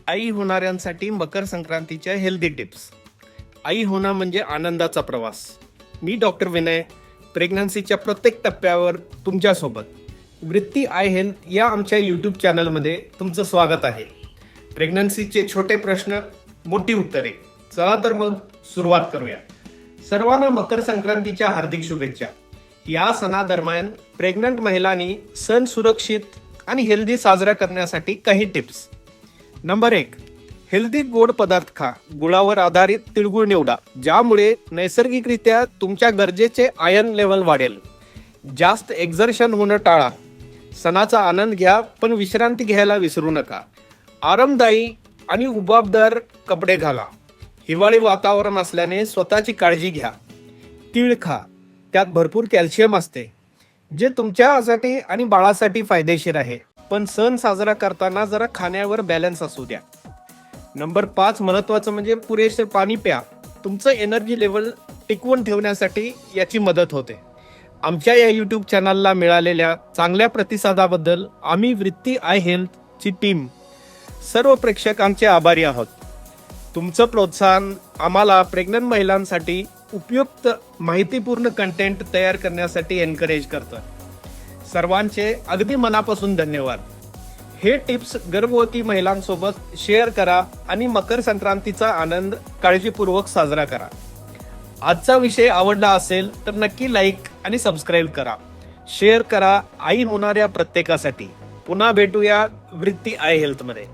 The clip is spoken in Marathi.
आई होणाऱ्यांसाठी मकर संक्रांतीच्या हेल्दी टिप्स. आई होणं म्हणजे आनंदाचा प्रवास. मी डॉक्टर विनय, प्रेग्नन्सीच्या प्रत्येक टप्प्यावर तुमच्यासोबत. वृत्ती आय हेल्थ या आमच्या यूट्यूब चॅनलमध्ये तुमचं स्वागत आहे. प्रेग्नन्सीचे छोटे प्रश्न, मोठी उत्तरे. चला तर मग सुरुवात करूया. सर्वांना मकर संक्रांतीच्या हार्दिक शुभेच्छा. या सणादरम्यान प्रेग्नंट महिलांनी सण सुरक्षित आणि हेल्दी साजरा करण्यासाठी काही टिप्स. नंबर 1, हेल्दी गोड पदार्थ खा. गुळावर आधारित तिळगुळ निवडा, ज्यामुळे नैसर्गिकरित्या तुमच्या गरजेचे आयर्न लेवल वाढेल. जास्त एक्झर्शन होणं टाळा. सणाचा आनंद घ्या, पण विश्रांती घ्यायला विसरू नका. आरामदायी आणि उबाबदार कपडे घाला. हिवाळी वातावरण असल्याने स्वतःची काळजी घ्या. तीळ खा, त्यात भरपूर कॅल्शियम असते, जे तुमच्यासाठी आणि बाळासाठी फायदेशीर आहे. पण सण साजरा करताना जरा खाण्यावर बॅलन्स असू द्या. नंबर 5, महत्त्वाचं म्हणजे पुरेसे पाणी प्या. तुमचं एनर्जी लेवल टिकवून ठेवण्यासाठी याची मदत होते. आमच्या या यूट्यूब चॅनलला मिळालेल्या चांगल्या प्रतिसादाबद्दल आम्ही वृत्ती आय हेल्थची टीम सर्व प्रेक्षकांचे आभारी आहोत. तुमचं प्रोत्साहन आम्हाला प्रेग्नंट महिलांसाठी उपयुक्त माहितीपूर्ण कंटेंट तयार करण्यासाठी एनकरेज करतं. सर्वांचे अगदी मनापासून धन्यवाद. हे टिप्स गर्भवती महिलांसोबत शेअर करा आणि मकर संक्रांतीचा आनंद काळजीपूर्वक साजरा करा. आजचा विषय आवडला असेल तर नक्की लाईक आणि सबस्क्राईब करा. शेअर करा आई होणाऱ्या प्रत्येकासाठी. पुन्हा भेटूया वृत्ती आय हेल्थमध्ये.